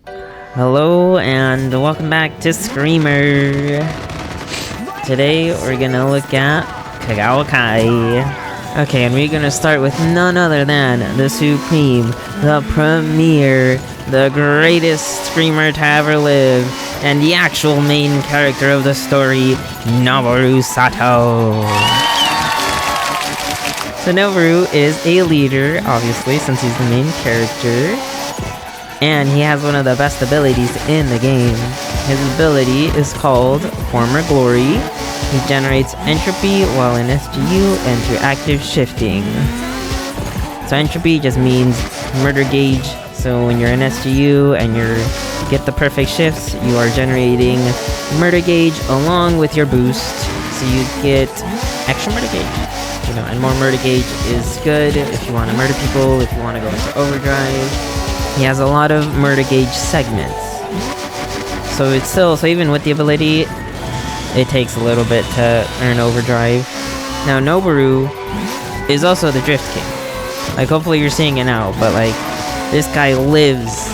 Hello and welcome back to Screamer. Today we're gonna look at Kagawa-Kai. Okay, and we're gonna start with none other than the supreme, the premier, the greatest Screamer to ever live, and the actual main character of the story, Noboru Sato. So Noboru is a leader, obviously, since he's the main character. And he has one of the best abilities in the game. His ability is called Former Glory. He generates entropy while in SGU and through active shifting. So entropy just means murder gauge. So when you're in SGU and you get the perfect shifts, you are generating murder gauge along with your boost. So you get extra murder gauge. And more murder gauge is good if you want to murder people, if you want to go into overdrive. He has a lot of murder gauge segments. So even with the ability, it takes a little bit to earn overdrive. Now Noboru is also the Drift King. Like, hopefully you're seeing it now, but like, this guy lives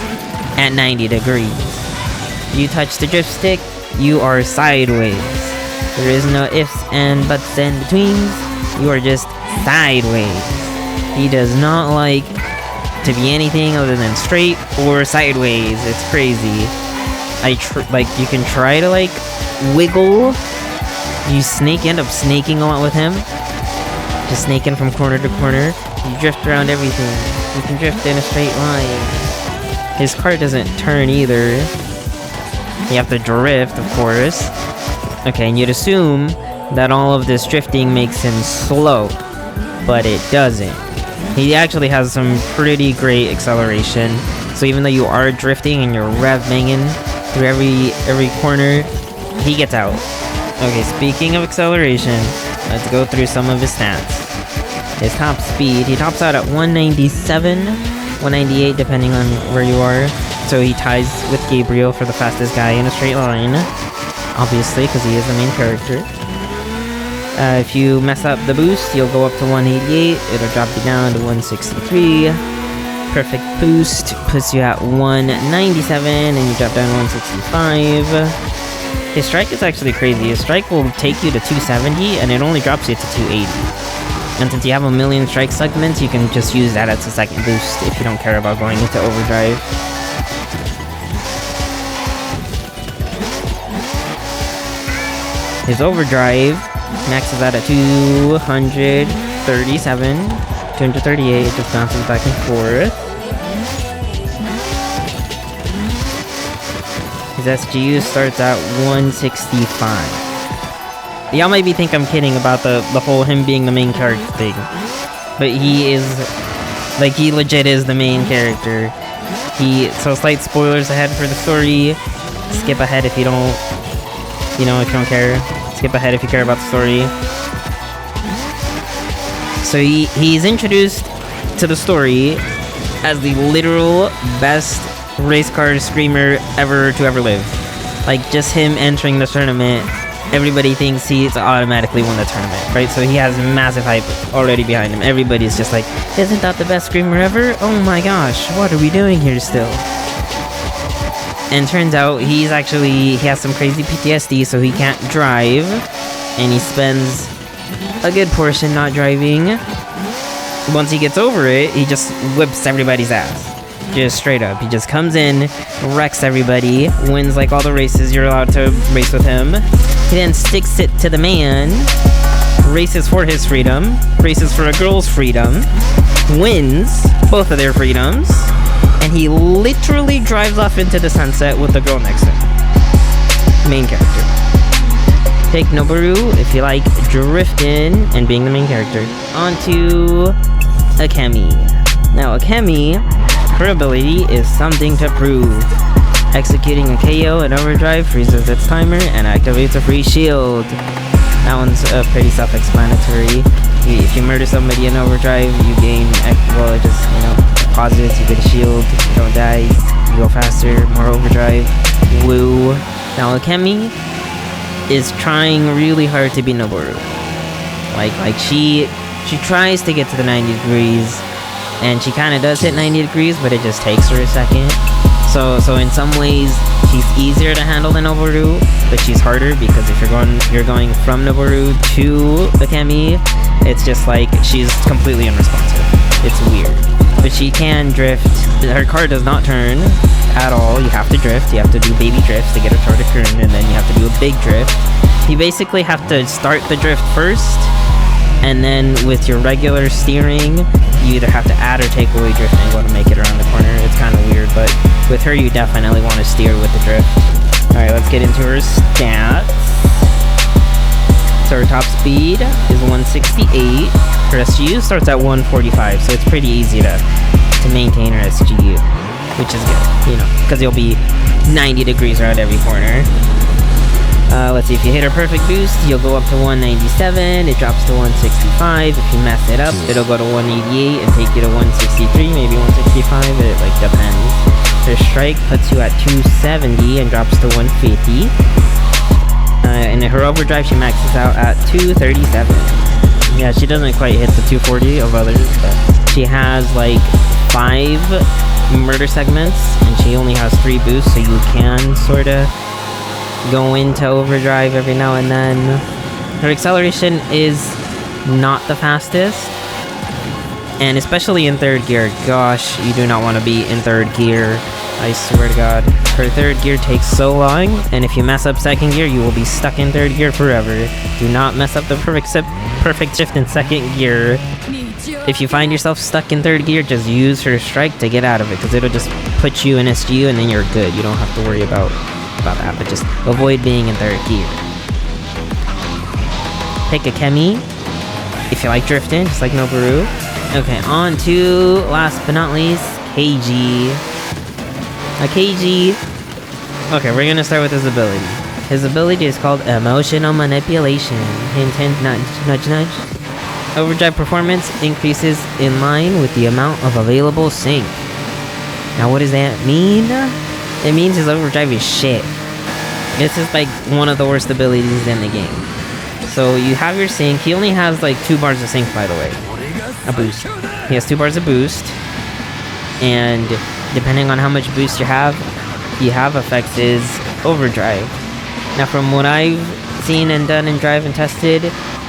at 90 degrees. You touch the drift stick, you are sideways. There is no ifs and buts and betweens. You are just sideways. He does not like to be anything other than straight or sideways. It's crazy. You can try to like wiggle. You end up snaking a lot with him. Just snaking from corner to corner. You drift around everything. You can drift in a straight line. His car doesn't turn either. You have to drift, of course. Okay, and you'd assume that all of this drifting makes him slow, but it doesn't. He actually has some pretty great acceleration. So even though you are drifting and you're rev banging through every corner, he gets out. Okay, speaking of acceleration, let's go through some of his stats. His top speed, he tops out at 197, 198 depending on where you are. So he ties with Gabriel for the fastest guy in a straight line. Obviously, because he is the main character. If you mess up the boost, you'll go up to 188. It'll drop you down to 163. Perfect boost puts you at 197, and you drop down to 165. His strike is actually crazy. His strike will take you to 270, and it only drops you to 280. And since you have a million strike segments, you can just use that as a second boost if you don't care about going into overdrive. His overdrive maxes out at 237, 238, it just bounces back and forth. His SGU starts at 165. Y'all might be think I'm kidding about the whole him being the main character thing. But he legit is the main character. So slight spoilers ahead for the story. Skip ahead if you don't, if you don't care. Skip ahead if you care about the story. So he's introduced to the story as the literal best race car screamer ever to ever live. Like, just him entering the tournament, everybody thinks he's automatically won the tournament, right? So he has massive hype already behind him. Everybody's just like, isn't that the best screamer ever? Oh my gosh, what are we doing here still? And turns out he has some crazy PTSD, so he can't drive, and he spends a good portion not driving. Once he gets over it, he just whips everybody's ass. Just straight up. He just comes in, wrecks everybody, wins like all the races you're allowed to race with him. He then sticks it to the man, races for his freedom, races for a girl's freedom, wins both of their freedoms, and he literally drives off into the sunset with the girl next to him. Main character. Take Noboru if you like drifting and being the main character. On to Akemi. Now Akemi, her ability is something to prove. Executing a KO in overdrive freezes its timer and activates a free shield. That one's pretty self-explanatory. If you murder somebody in overdrive, you gain, pauses, you get a shield, you don't die, you go faster, more overdrive, woo. Now Akemi is trying really hard to be Noboru. She tries to get to the 90 degrees, and she kind of does hit 90 degrees, but it just takes her a second. So in some ways, she's easier to handle than Noboru, but she's harder because if you're going from Noboru to Akemi, it's just like she's completely unresponsive. It's weird. But she can drift. Her car does not turn at all. You have to drift. You have to do baby drifts to get her car to turn, and then you have to do a big drift. You basically have to start the drift first, and then with your regular steering, you either have to add or take away drifting to make it around the corner. It's kind of weird, but with her, you definitely want to steer with the drift. Alright, let's get into her stats. So her top speed is 168. Her SGU starts at 145, so it's pretty easy to maintain her SGU, which is good, you know, because you'll be 90 degrees around every corner. Let's see, if you hit a perfect boost, you'll go up to 197, it drops to 165, if you mess it up, it'll go to 188 and take you to 163, maybe 165, it like depends. Her strike puts you at 270 and drops to 150. And her overdrive, she maxes out at 237. Yeah, she doesn't quite hit the 240 of others, but she has like 5 murder segments, and she only has 3 boosts, so you can sort of go into overdrive every now and then. Her acceleration is not the fastest, and especially in 3rd gear. Gosh, you do not want to be in 3rd gear. I swear to God. Her 3rd gear takes so long, and if you mess up 2nd gear, you will be stuck in 3rd gear forever. Do not mess up the perfect shift in 2nd gear. If you find yourself stuck in 3rd gear, just use her strike to get out of it, because it'll just put you in SGU and then you're good. You don't have to worry about that, but just avoid being in 3rd gear. Pick Akemi if you like drifting, just like Noboru. Okay, on to, last but not least, Keiji. Keiji. Okay, we're gonna start with his ability. His ability is called Emotional Manipulation. Hint, hint, nudge, nudge, nudge. Overdrive performance increases in line with the amount of available sync. Now, what does that mean? It means his overdrive is shit. This is like one of the worst abilities in the game. So you have your sync. He only has like 2 bars of sync, by the way. A boost. He has 2 bars of boost. And depending on how much boost you have affects his overdrive. Now, from what I've seen and done and drive and tested,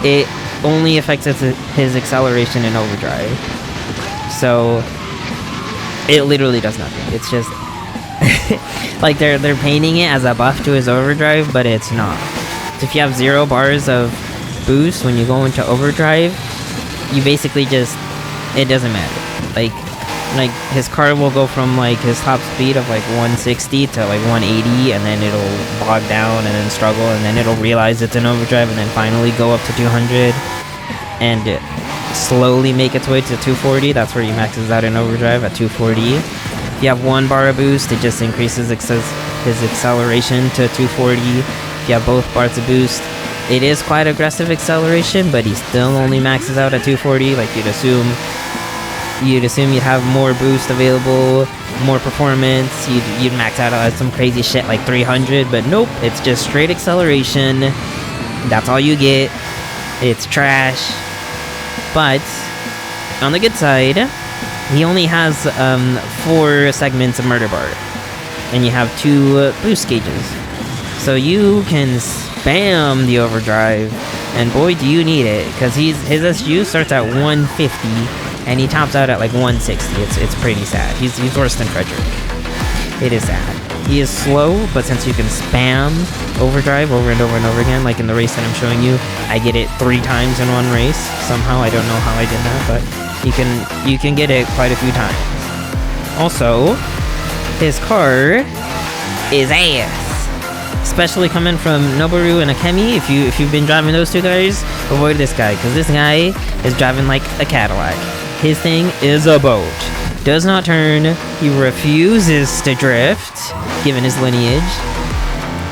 it only affects his acceleration and overdrive. So it literally does nothing. It's just like they're painting it as a buff to his overdrive, but it's not. So if you have 0 bars of boost when you go into overdrive, you basically just, it doesn't matter. Like his car will go from like his top speed of like 160 to like 180, and then it'll bog down and then struggle, and then it'll realize it's an overdrive, and then finally go up to 200 and slowly make its way to 240. That's where he maxes out in overdrive, at 240. If you have 1 bar of boost, it just increases his acceleration to 240. If you have both bars of boost, it is quite aggressive acceleration, but he still only maxes out at 240. Like you'd assume you'd have more boost available, more performance, you'd max out at some crazy shit like 300, but nope, it's just straight acceleration. That's all you get. It's trash. But on the good side, he only has 4 segments of murder bar, and you have 2 boost gauges, so you can spam the overdrive, and boy do you need it, because his SGU starts at 150 and he tops out at like 160. It's pretty sad. He's worse than Frederick. It is sad. He is slow, but since you can spam overdrive over and over and over again, like in the race that I'm showing you, I get it 3 times in one race. Somehow, I don't know how I did that, but you can get it quite a few times. Also, his car is ass. Especially coming from Noboru and Akemi. If you've been driving those 2 guys, avoid this guy, because this guy is driving like a Cadillac. His thing is a boat. Does not turn. He refuses to drift, given his lineage.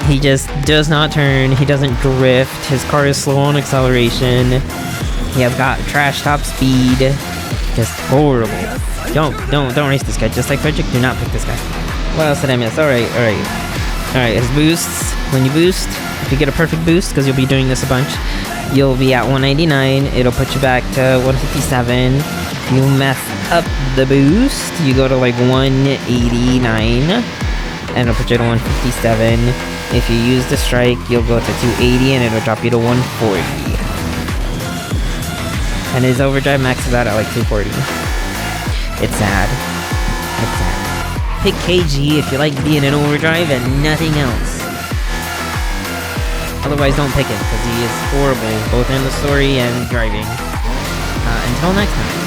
He just does not turn. He doesn't drift. His car is slow on acceleration. He has got trash top speed. Just horrible. Don't race this guy. Just like Frederick, do not pick this guy. What else did I miss? Alright, his boosts. When you boost, if you get a perfect boost, because you'll be doing this a bunch, you'll be at 199. It'll put you back to 157. You mess up the boost, you go to like 189. and it'll put you to 157. If you use the strike, you'll go to 280 and it'll drop you to 140. And his overdrive maxes out at like 240. It's sad. It's sad. Pick Keiji if you like being in overdrive and nothing else. Otherwise, don't pick him, because he is horrible, both in the story and driving. Until next time.